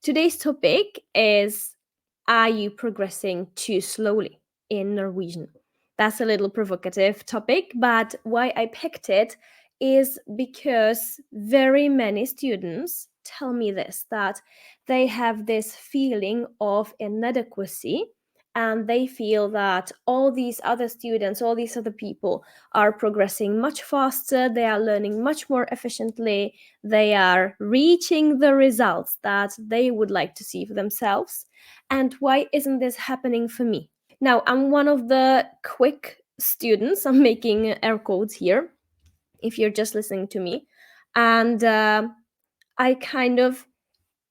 Today's topic is, are you progressing too slowly in Norwegian? That's a little provocative topic, but why I picked it is because very many students tell me this, that they have this feeling of inadequacy, and they feel that all these other students, all these other people are progressing much faster, they are learning much more efficiently, they are reaching the results that they would like to see for themselves. And why isn't this happening for me? Now, I'm one of the quick students, I'm making air quotes here, if you're just listening to me. And I kind of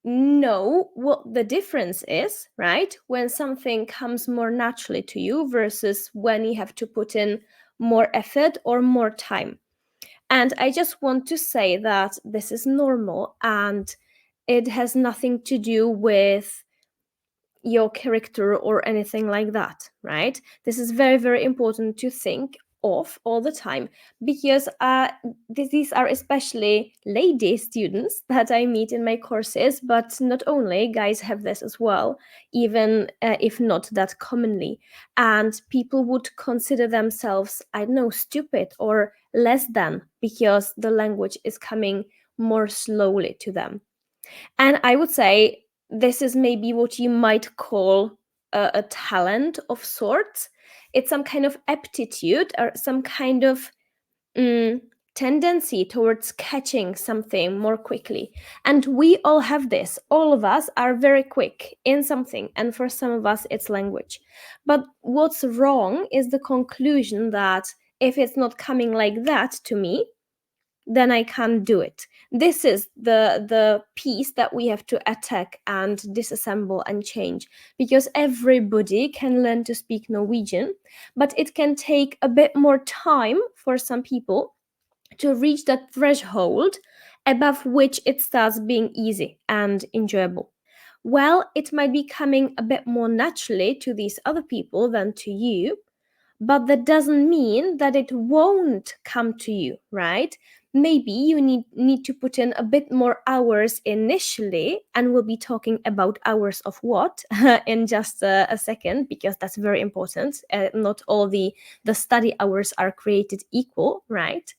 know what the difference is, right? When something comes more naturally to you versus when you have to put in more effort or more time. And I just want to say that this is normal and it has nothing to do with your character or anything like that, right? This is very, very important to think of all the time, because these are especially lady students that I meet in my courses, but not only, guys have this as well, even if not that commonly. And people would consider themselves, I don't know, stupid or less than, because the language is coming more slowly to them. And I would say this is maybe what you might call a talent of sorts. It's some kind of aptitude or some kind of mm, tendency towards catching something more quickly. And we all have this. All of us are very quick in something. And for some of us, it's language. But what's wrong is the conclusion that if it's not coming like that to me, then I can't do it. This is the piece that we have to attack and disassemble and change, because everybody can learn to speak Norwegian, but it can take a bit more time for some people to reach that threshold above which it starts being easy and enjoyable. Well, it might be coming a bit more naturally to these other people than to you, but that doesn't mean that it won't come to you, right? Maybe you need to put in a bit more hours initially, and we'll be talking about hours of what in just a second, because that's very important. Not all the study hours are created equal, right?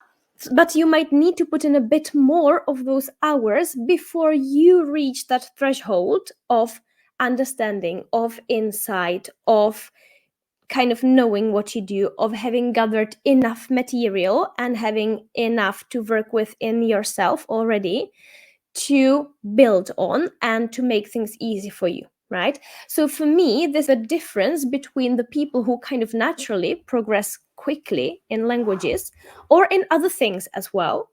But you might need to put in a bit more of those hours before you reach that threshold of understanding, of insight, of kind of knowing what you do, of having gathered enough material and having enough to work with in yourself already to build on and to make things easy for you, right? So for me, there's a difference between the people who kind of naturally progress quickly in languages or in other things as well,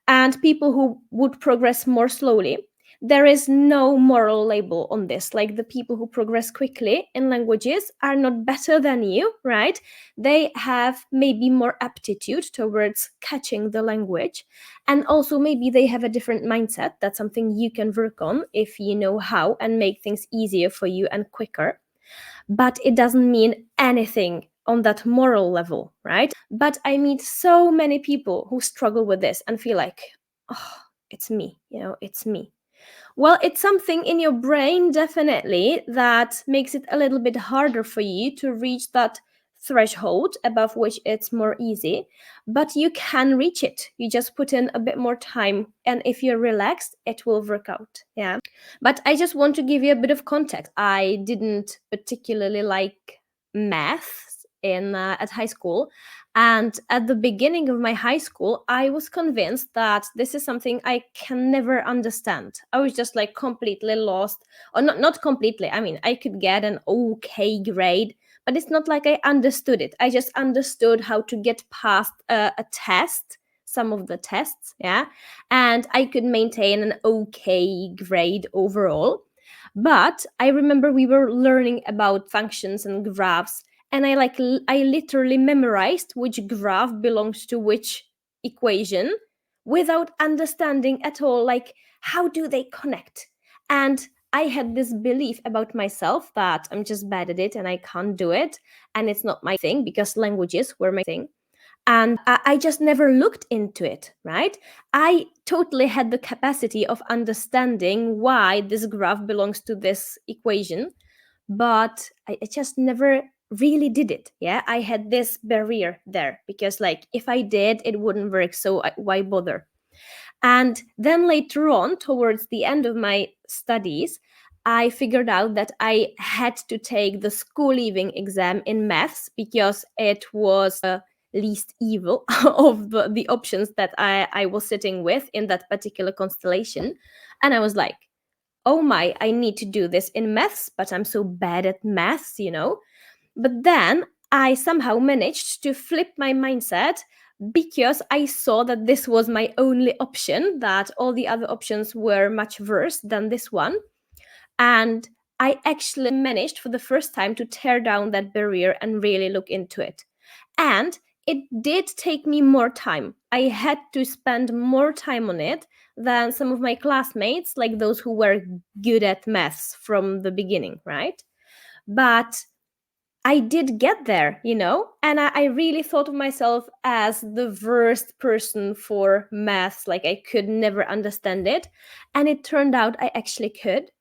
and people who would progress more slowly. There is no moral label on this. Like, the people who progress quickly in languages are not better than you, right? They have maybe more aptitude towards catching the language. And also, maybe they have a different mindset. That's something you can work on if you know how, and make things easier for you and quicker. But it doesn't mean anything on that moral level, right? But I meet so many people who struggle with this and feel like, oh, it's me, it's me. Well, it's something in your brain, definitely, that makes it a little bit harder for you to reach that threshold above which it's more easy, but you can reach it. You just put in a bit more time, and if you're relaxed, it will work out. Yeah. But I just want to give you a bit of context. I didn't particularly like math in at high school, and at the beginning of my high school, I was convinced that this is something I can never understand. I was just like completely lost, or not completely. I mean, I could get an okay grade, but it's not like I understood it. I just understood how to get past a test, some of the tests, yeah, and I could maintain an okay grade overall. But I remember we were learning about functions and graphs, and I literally memorized which graph belongs to which equation without understanding at all, like, how do they connect. And I had this belief about myself that I'm just bad at it and I can't do it, and it's not my thing, because languages were my thing. And I just never looked into it, right? I totally had the capacity of understanding why this graph belongs to this equation, but I just never really did it. Yeah, I had this barrier there because, like, if I did, it wouldn't work. So why bother? And then later on, towards the end of my studies, I figured out that I had to take the school leaving exam in maths because it was least evil of the options that I was sitting with in that particular constellation. And I was like, oh my, I need to do this in maths, but I'm so bad at maths. But then I somehow managed to flip my mindset because I saw that this was my only option, that all the other options were much worse than this one. And I actually managed for the first time to tear down that barrier and really look into it. And it did take me more time. I had to spend more time on it than some of my classmates, like those who were good at maths from the beginning, right? But I did get there. And I really thought of myself as the worst person for maths. Like, I could never understand it. And it turned out I actually could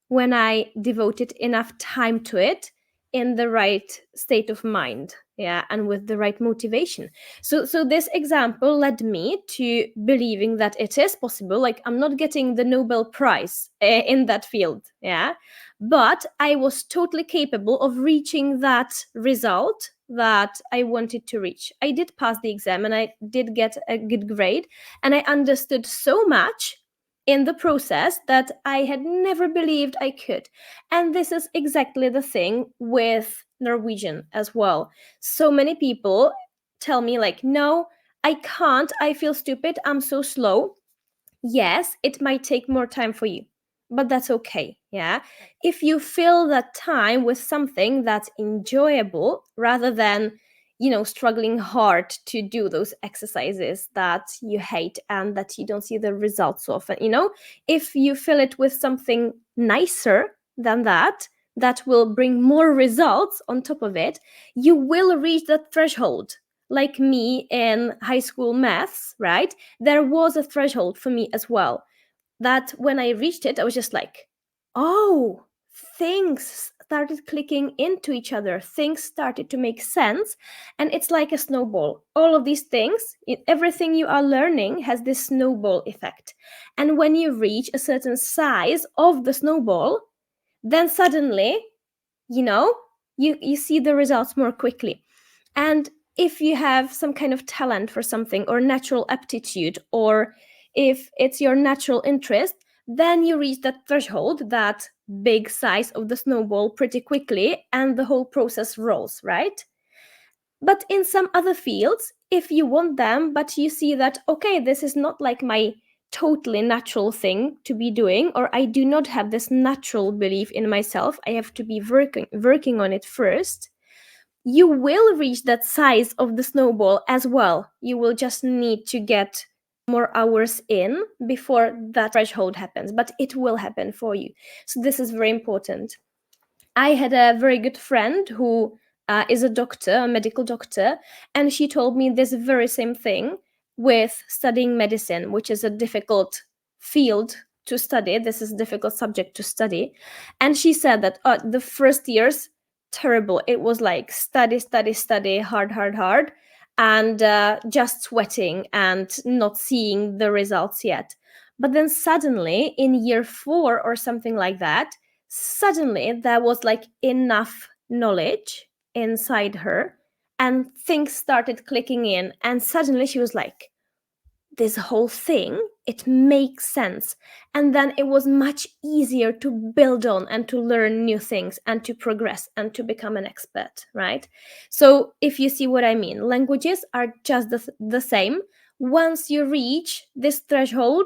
when I devoted enough time to it in the right state of mind, yeah, and with the right motivation. So this example led me to believing that it is possible. Like, I'm not getting the Nobel Prize in that field, yeah, but I was totally capable of reaching that result that I wanted to reach. I did pass the exam and I did get a good grade, and I understood so much in the process that I had never believed I could. And this is exactly the thing with Norwegian as well. So many people tell me, like, no, I can't. I feel stupid. I'm so slow. Yes, it might take more time for you, but that's okay. Yeah. If you fill that time with something that's enjoyable rather than, struggling hard to do those exercises that you hate and that you don't see the results of, if you fill it with something nicer than that, that will bring more results on top of it, you will reach that threshold. Like me in high school maths, right? There was a threshold for me as well, that when I reached it, I was just like, oh, things started clicking into each other. Things started to make sense. And it's like a snowball. All of these things, everything you are learning has this snowball effect. And when you reach a certain size of the snowball, then suddenly, you know, you see the results more quickly. And if you have some kind of talent for something or natural aptitude, or if it's your natural interest, then you reach that threshold, that big size of the snowball, pretty quickly, and the whole process rolls, right? But in some other fields, if you want them, but you see that, okay, this is not like my totally natural thing to be doing, or I do not have this natural belief in myself, I have to be working on it first, you will reach that size of the snowball as well. You will just need to get more hours in before that threshold happens, but it will happen for you. So this is very important. I had a very good friend who is a doctor, a medical doctor, and she told me this very same thing with studying medicine, which is a difficult field to study. This is a difficult subject to study. And she said that the first years, terrible. It was like study, study, study, hard, hard, hard, and just sweating and not seeing the results yet. But then suddenly in year 4 or something like that, suddenly there was like enough knowledge inside her, and things started clicking in, and suddenly she was like, this whole thing, it makes sense. And then it was much easier to build on and to learn new things and to progress and to become an expert, right? So if you see what I mean, languages are just the same. Once you reach this threshold,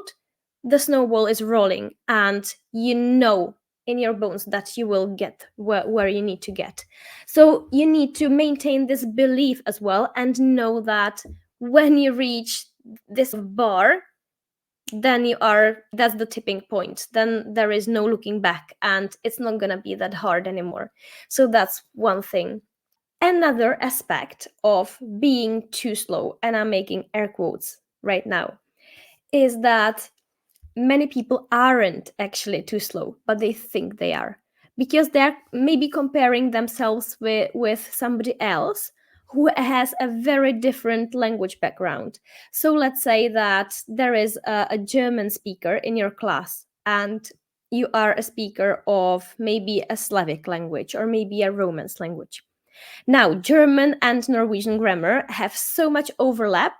the snowball is rolling, and you know in your bones that you will get where you need to get. So you need to maintain this belief as well, and know that when you reach this bar, then that's the tipping point. Then there is no looking back, and it's not gonna be that hard anymore. So that's one thing. Another aspect of being too slow, and I'm making air quotes right now, is that many people aren't actually too slow, but they think they are, because they're maybe comparing themselves with somebody else who has a very different language background. So let's say that there is a German speaker in your class, and you are a speaker of maybe a Slavic language or maybe a Romance language. Now, German and Norwegian grammar have so much overlap.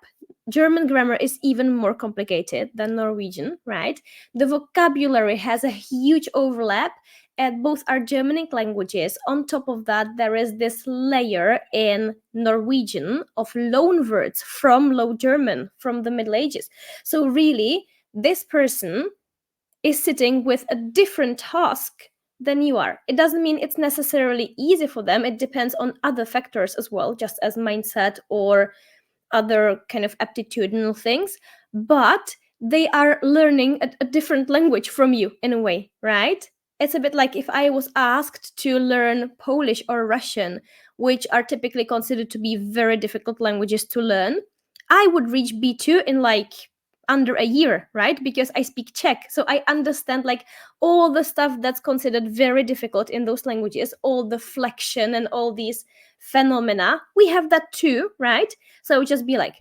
German grammar is even more complicated than Norwegian, right? The vocabulary has a huge overlap, and both are Germanic languages. On top of that, there is this layer in Norwegian of loan words from Low German, from the Middle Ages. So, really, this person is sitting with a different task than you are. It doesn't mean it's necessarily easy for them. It depends on other factors as well, just as mindset or other kind of aptitudinal things. But they are learning a different language from you in a way, right? It's a bit like if I was asked to learn Polish or Russian, which are typically considered to be very difficult languages to learn. I would reach B2 in like under a year, right? Because I speak Czech. So I understand like all the stuff that's considered very difficult in those languages, all the flexion and all these phenomena. We have that too, right? So just be like,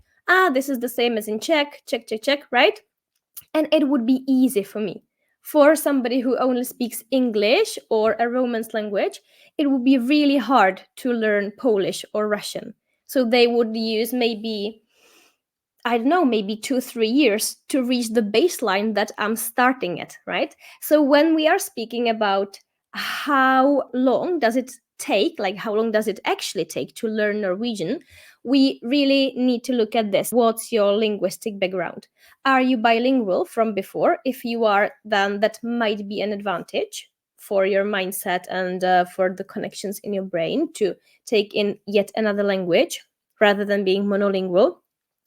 this is the same as in Czech, Czech, Czech, Czech, right? And it would be easy for me. For somebody who only speaks English or a Romance language, it would be really hard to learn Polish or Russian. So they would use maybe, I don't know, maybe 2-3 years to reach the baseline that I'm starting at, right? So when we are speaking about how long does it take, like how long does it actually take to learn Norwegian, we really need to look at this. What's your linguistic background? Are you bilingual from before? If you are, then that might be an advantage for your mindset and for the connections in your brain to take in yet another language rather than being monolingual.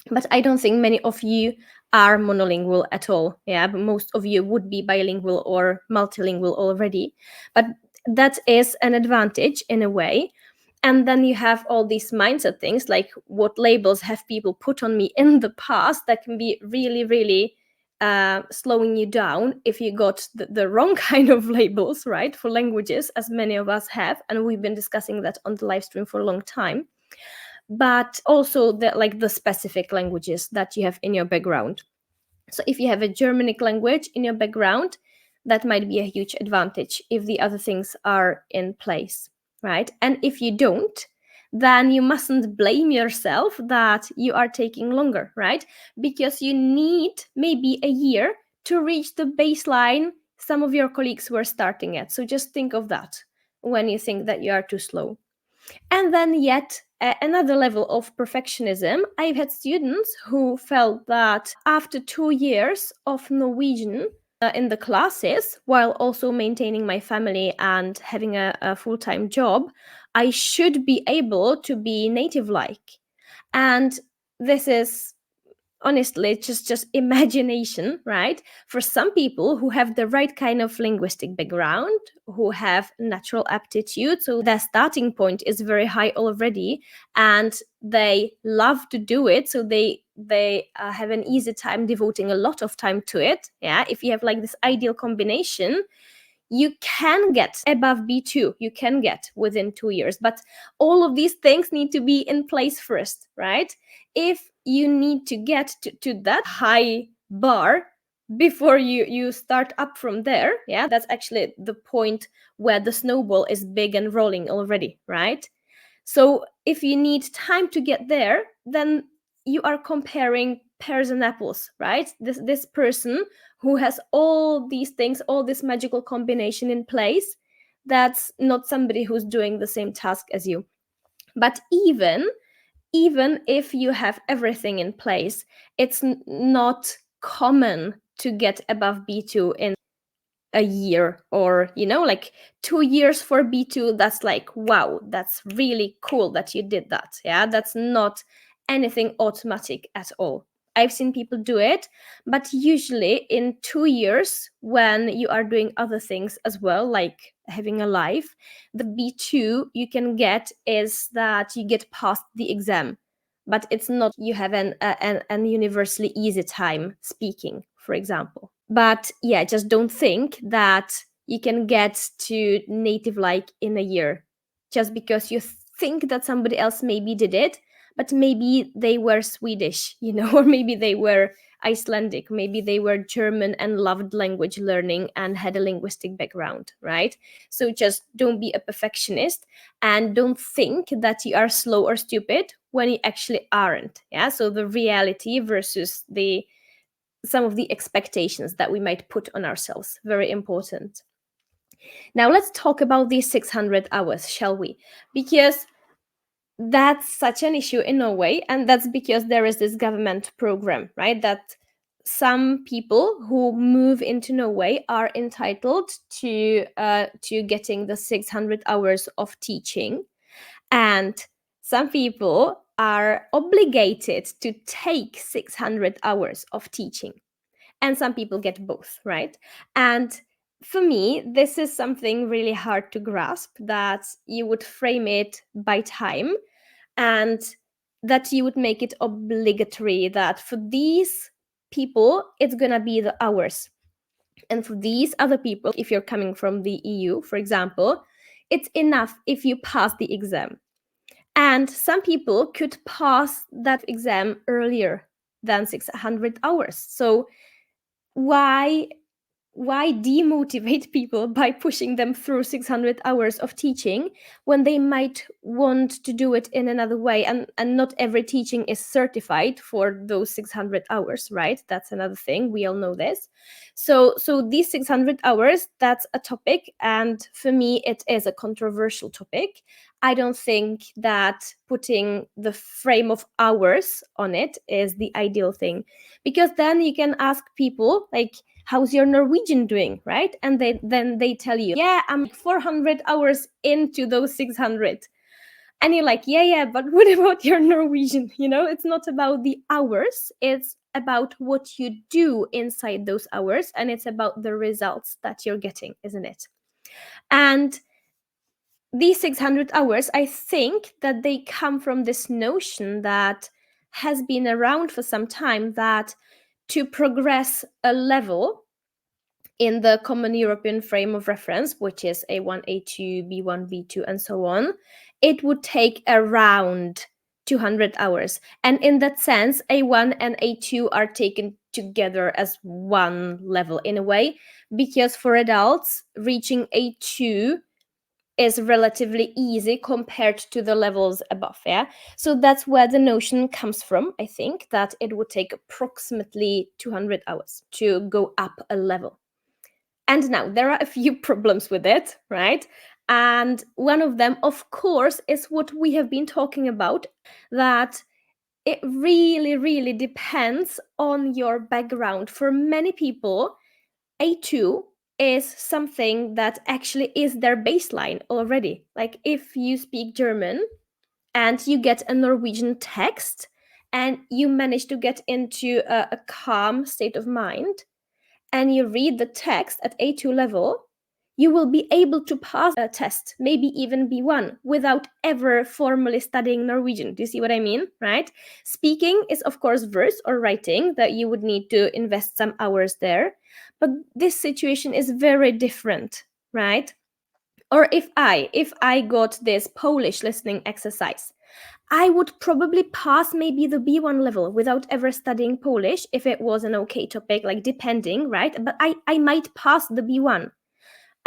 But I don't think many of you are monolingual at all. Yeah, but most of you would be bilingual or multilingual already. But that is an advantage in a way. And then you have all these mindset things, like what labels have people put on me in the past that can be really, really slowing you down if you got the wrong kind of labels, right, for languages, as many of us have. And we've been discussing that on the live stream for a long time. But also the specific languages that you have in your background. So if you have a Germanic language in your background, that might be a huge advantage if the other things are in place, right? And if you don't, then you mustn't blame yourself that you are taking longer, right? Because you need maybe a year to reach the baseline some of your colleagues were starting at. So just think of that when you think that you are too slow. And then yet another level of perfectionism. I've had students who felt that after 2 years of Norwegian in the classes, while also maintaining my family and having a full-time job, I should be able to be native-like. And this is honestly just imagination, right? For some people who have the right kind of linguistic background, who have natural aptitude, so their starting point is very high already, and they love to do it, so they have an easy time devoting a lot of time to it. Yeah, if you have like this ideal combination, you can get above B2, you can get within 2 years. But all of these things need to be in place first, right? If you need to get to that high bar before you start up from there, yeah, that's actually the point where the snowball is big and rolling already, right? So if you need time to get there, then you are comparing pears and apples, right? This person who has all these things, all this magical combination in place, that's not somebody who's doing the same task as you. But even if you have everything in place, it's not common to get above B2 in a year, or like 2 years for B2. That's like, wow, that's really cool that you did that. Yeah, that's not anything automatic at all. I've seen people do it, but usually in 2 years, when you are doing other things as well, like having a life, the B2 you can get is that you get past the exam, but it's not you have an universally easy time speaking, for example. But yeah, just don't think that you can get to native like in a year just because you think that somebody else maybe did it, but maybe they were Swedish, or maybe they were Icelandic, maybe they were German and loved language learning and had a linguistic background, right? So just don't be a perfectionist and don't think that you are slow or stupid when you actually aren't. Yeah. So the reality versus the some of the expectations that we might put on ourselves. Very important. Now let's talk about these 600 hours, shall we? Because that's such an issue in Norway, and that's because there is this government program, right? That some people who move into Norway are entitled to getting the 600 hours of teaching, and some people are obligated to take 600 hours of teaching, and some people get both, right? And for me, this is something really hard to grasp, that you would frame it by time and that you would make it obligatory that for these people it's gonna be the hours, and for these other people, if you're coming from the EU, for example, it's enough if you pass the exam. And some people could pass that exam earlier than 600 hours. So why demotivate people by pushing them through 600 hours of teaching when they might want to do it in another way? And not every teaching is certified for those 600 hours, right? That's another thing, we all know this. So these 600 hours, that's a topic, and for me it is a controversial topic. I don't think that putting the frame of hours on it is the ideal thing, because then you can ask people like, how's your Norwegian doing, right? And then they tell you, yeah, I'm like 400 hours into those 600. And you're like, yeah, but what about your Norwegian? It's not about the hours, it's about what you do inside those hours, and it's about the results that you're getting, isn't it? And these 600 hours, I think that they come from this notion that has been around for some time, that to progress a level in the common European frame of reference, which is A1, A2, B1, B2, and so on, it would take around 200 hours. And in that sense, A1 and A2 are taken together as one level in a way, because for adults, reaching A2 is relatively easy compared to the levels above. Yeah. So that's where the notion comes from, I think, that it would take approximately 200 hours to go up a level. And now there are a few problems with it, right? And one of them, of course, is what we have been talking about, that it really, really depends on your background. For many people, A2 is something that actually is their baseline already. Like if you speak German and you get a Norwegian text and you manage to get into a calm state of mind, and you read the text at A2 level, you will be able to pass a test, maybe even B1, without ever formally studying Norwegian. Do you see what I mean, right? Speaking is, of course, verse or writing that you would need to invest some hours there. But this situation is very different, right? Or if I got this Polish listening exercise, I would probably pass maybe the B1 level without ever studying Polish if it was an okay topic, like depending, right? But I might pass the B1.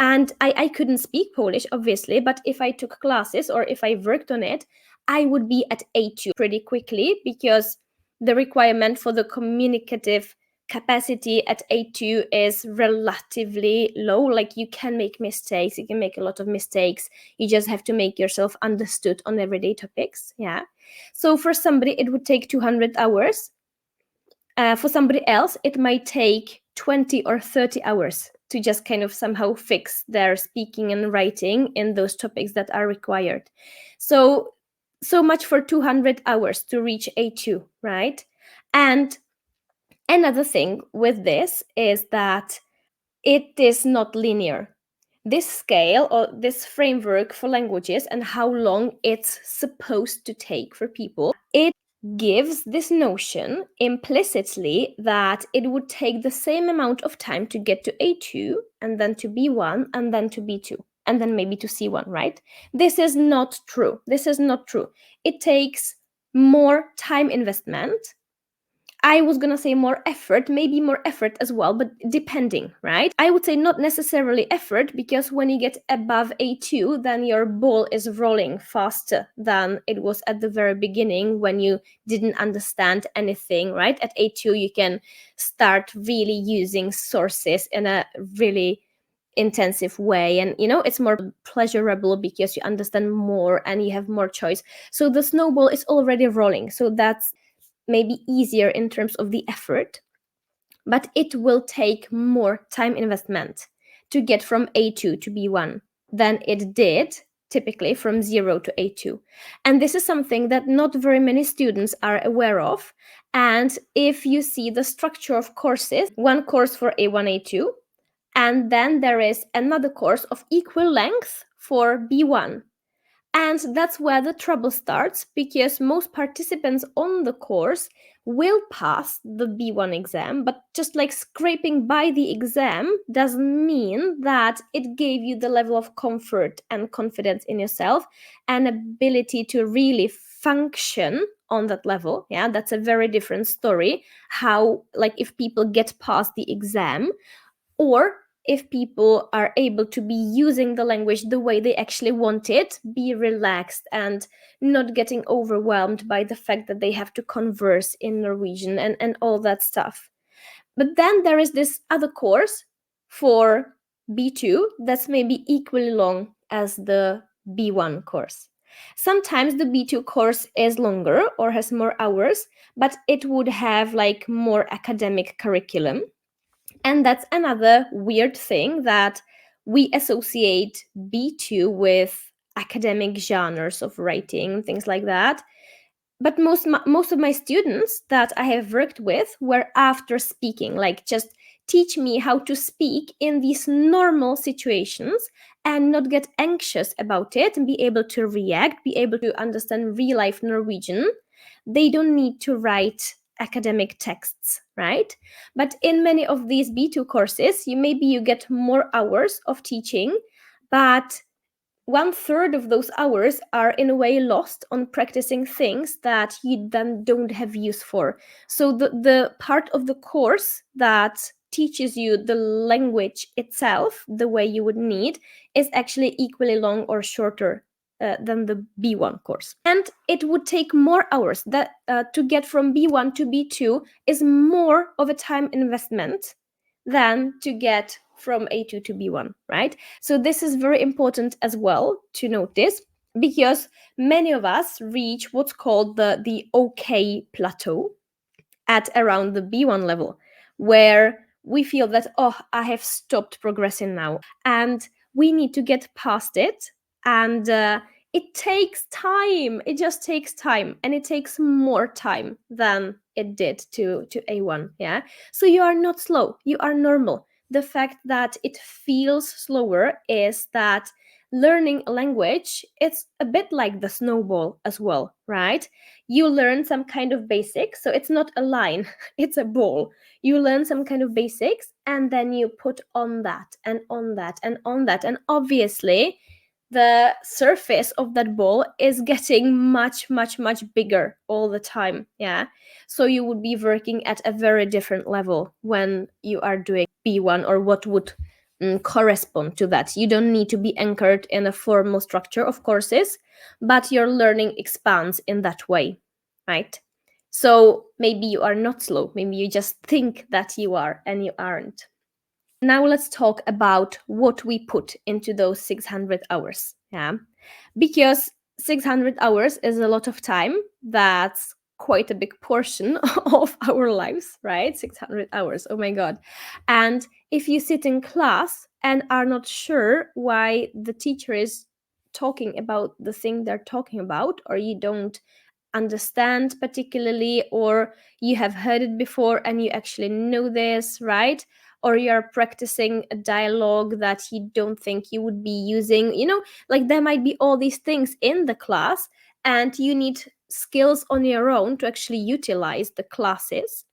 And I couldn't speak Polish, obviously, but if I took classes or if I worked on it, I would be at A2 pretty quickly, because the requirement for the communicative capacity at A2 is relatively low. Like you can make mistakes, you can make a lot of mistakes. You just have to make yourself understood on everyday topics. Yeah. So for somebody, it would take 200 hours. For somebody else, it might take 20 or 30 hours to just kind of somehow fix their speaking and writing in those topics that are required. So much for 200 hours to reach A2, right? And Another thing with this is that it is not linear. This scale or this framework for languages and how long it's supposed to take for people, it gives this notion implicitly that it would take the same amount of time to get to A2 and then to B1 and then to B2 and then maybe to C1, right? This is not true. This is not true. It takes more time investment. I was gonna say more effort, maybe more effort as well, but depending, right? I would say not necessarily effort, because when you get above A2, then your ball is rolling faster than it was at the very beginning when you didn't understand anything, right? At A2, you can start really using sources in a really intensive way, and it's more pleasurable because you understand more and you have more choice. So the snowball is already rolling, so that's maybe easier in terms of the effort, but it will take more time investment to get from A2 to B1 than it did typically from 0 to A2. And this is something that not very many students are aware of. And if you see the structure of courses, one course for A1, A2, and then there is another course of equal length for B1. And that's where the trouble starts, because most participants on the course will pass the B1 exam, but just like scraping by the exam doesn't mean that it gave you the level of comfort and confidence in yourself and ability to really function on that level. Yeah, that's a very different story. How, like, if people get past the exam, or if people are able to be using the language the way they actually want it, be relaxed and not getting overwhelmed by the fact that they have to converse in Norwegian and all that stuff. But then there is this other course for B2 that's maybe equally long as the B1 course. Sometimes the B2 course is longer or has more hours, but it would have like more academic curriculum. And that's another weird thing, that we associate B2 with academic genres of writing, things like that. But most of my students that I have worked with were after speaking, like just teach me how to speak in these normal situations and not get anxious about it and be able to react, be able to understand real life Norwegian. They don't need to write academic texts, right? But in many of these B2 courses, you get more hours of teaching, but 1/3 of those hours are in a way lost on practicing things that you then don't have use for. So the part of the course that teaches you the language itself the way you would need is actually equally long or shorter than the B1 course. And it would take more hours. That to get from B1 to B2 is more of a time investment than to get from A2 to B1, right? So this is very important as well to notice, because many of us reach what's called the OK plateau at around the B1 level, where we feel that, oh, I have stopped progressing now, and we need to get past it. And it takes time. It just takes time, and it takes more time than it did to A1. Yeah. So you are not slow. You are normal. The fact that it feels slower is that learning a language, it's a bit like the snowball as well, right? You learn some kind of basics, so it's not a line, it's a ball. You learn some kind of basics, and then you put on that and on that and on that, and obviously the surface of that ball is getting much much much bigger all the time. Yeah, so you would be working at a very different level when you are doing B1, or what would correspond to that. You don't need to be anchored in a formal structure of courses, but your learning expands in that way, right? So maybe you are not slow, maybe you just think that you are and you aren't. Now let's talk about what we put into those 600 hours. Yeah, because 600 hours is a lot of time. That's quite a big portion of our lives, right? 600 hours, oh my god. And if you sit in class and are not sure why the teacher is talking about the thing they're talking about, or you don't understand particularly, or you have heard it before and you actually know this, right? Or you're practicing a dialogue that you don't think you would be using, like there might be all these things in the class, and you need skills on your own to actually utilize the classes.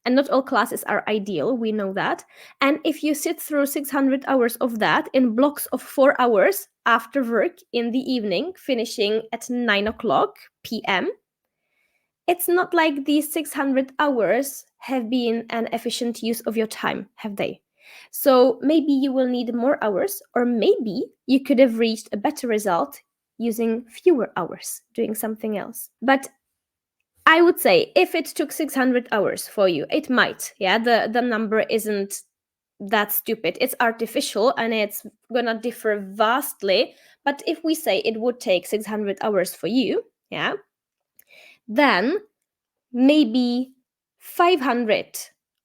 And not all classes are ideal, we know that. And if you sit through 600 hours of that in blocks of 4 hours after work in the evening, finishing at 9 o'clock p.m., it's not like these 600 hours have been an efficient use of your time, have they? So maybe you will need more hours, or maybe you could have reached a better result using fewer hours doing something else. But I would say if it took 600 hours for you, it might. Yeah, the number isn't that stupid. It's artificial and it's gonna differ vastly. But if we say it would take 600 hours for you, yeah, then maybe 500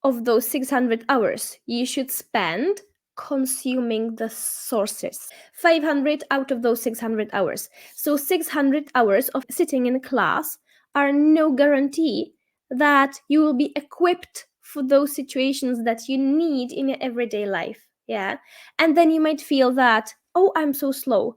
of those 600 hours you should spend consuming the sources. 500 out of those 600 hours. So 600 hours of sitting in class are no guarantee that you will be equipped for those situations that you need in your everyday life. Yeah. And then you might feel that, oh, I'm so slow.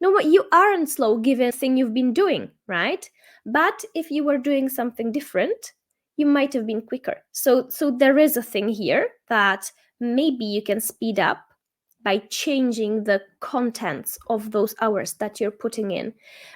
No, but you aren't slow given the thing you've been doing, right? But if you were doing something different, you might have been quicker. So there is a thing here that maybe you can speed up by changing the contents of those hours that you're putting in.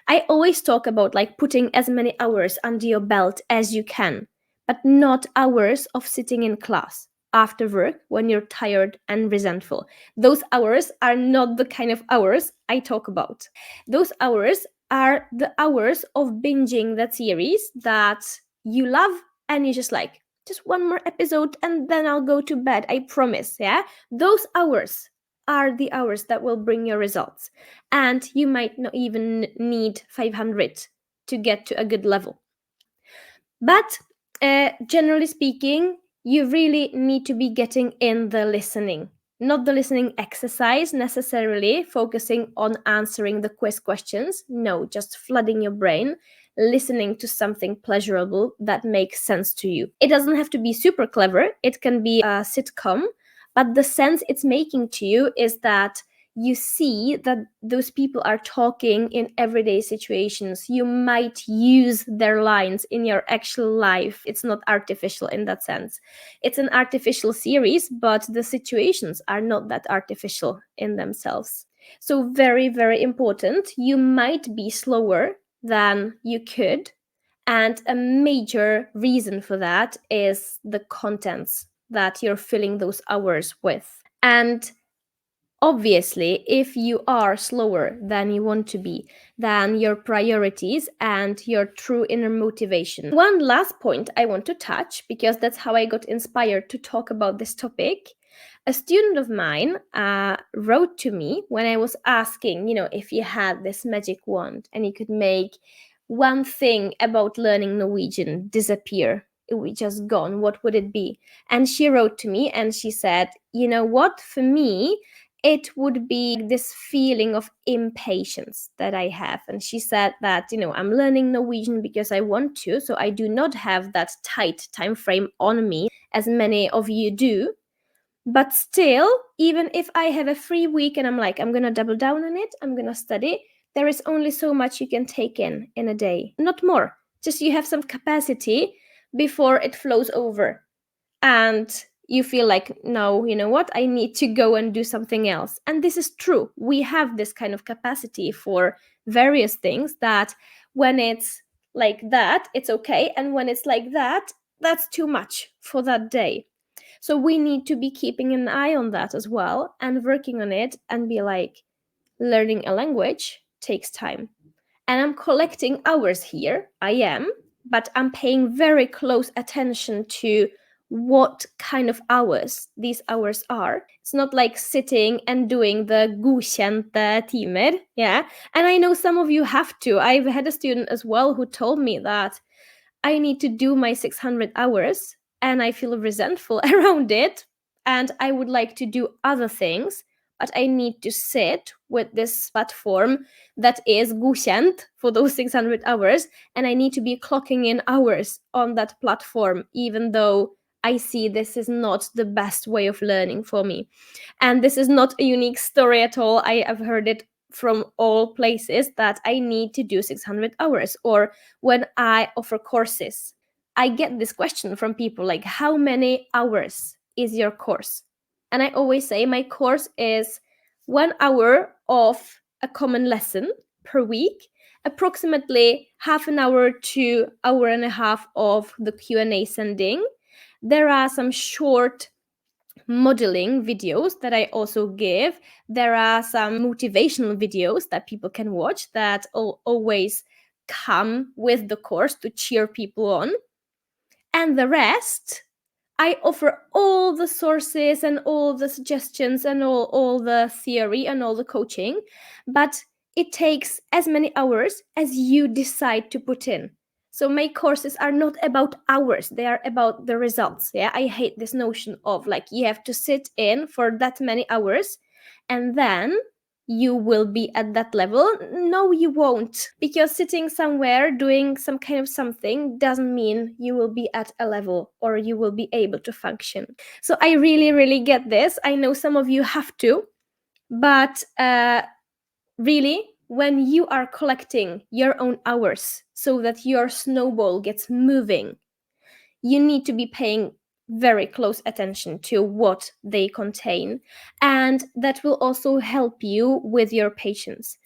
I always talk about like putting as many hours under your belt as you can, but not hours of sitting in class after work when you're tired and resentful. Those hours are not the kind of hours I talk about. Those hours are the hours of binging that series that you love, and you just like, just one more episode and then I'll go to bed, I promise. Yeah, those hours are the hours that will bring your results, and you might not even need 500 to get to a good level. But generally speaking, you really need to be getting in the listening, not the listening exercise necessarily, focusing on answering the quiz questions. No, just flooding your brain, listening to something pleasurable that makes sense to you. It doesn't have to be super clever, it can be a sitcom, but the sense it's making to you is that you see that those people are talking in everyday situations. You might use their lines in your actual life. It's not artificial in that sense. It's an artificial series, but the situations are not that artificial in themselves. So very, very important. You might be slower than you could. And a major reason for that is the contents that you're filling those hours with. And obviously, if you are slower than you want to be, then your priorities and your true inner motivation. One last point I want to touch, because that's how I got inspired to talk about this topic. A student of mine wrote to me when I was asking, if you had this magic wand and you could make one thing about learning Norwegian disappear, it would just gone, what would it be? And she wrote to me and she said, you know what, for me, it would be this feeling of impatience that I have. And she said that, I'm learning Norwegian because I want to, so I do not have that tight time frame on me as many of you do. But still, even if I have a free week and I'm like, I'm going to double down on it, I'm going to study, there is only so much you can take in a day, not more. Just you have some capacity before it flows over. And you feel like, no, you know what, I need to go and do something else. And this is true. We have this kind of capacity for various things, that when it's like that, it's okay. And when it's like that, that's too much for that day. So we need to be keeping an eye on that as well and working on it, and be like, learning a language takes time. And I'm collecting hours here, I am, but I'm paying very close attention to what kind of hours these hours are. It's not like sitting and doing the godkjente timer, yeah. And I know some of you have to. I've had a student as well who told me that I need to do my 600 hours and I feel resentful around it, and I would like to do other things. but I need to sit with this platform that is godkänt for those 600 hours, and I need to be clocking in hours on that platform, even though I see this is not the best way of learning for me. And this is not a unique story at all. I have heard it from all places that I need to do 600 hours. Or when I offer courses, I get this question from people like, how many hours is your course? And I always say my course is 1 hour of a common lesson per week, approximately half an hour to hour and a half of the Q&A sending. There are some short modeling videos that I also give. There are some motivational videos that people can watch that always come with the course to cheer people on. And the rest, I offer all the sources and all the suggestions and all the theory and all the coaching, but it takes as many hours as you decide to put in. So my courses are not about hours, they are about the results. Yeah, I hate this notion of like you have to sit in for that many hours and then you will be at that level. No, you won't, because sitting somewhere doing some kind of something doesn't mean you will be at a level or you will be able to function. So I really, really get this. I know some of you have to, but really, when you are collecting your own hours so that your snowball gets moving, you need to be paying very close attention to what they contain. And that will also help you with your patience.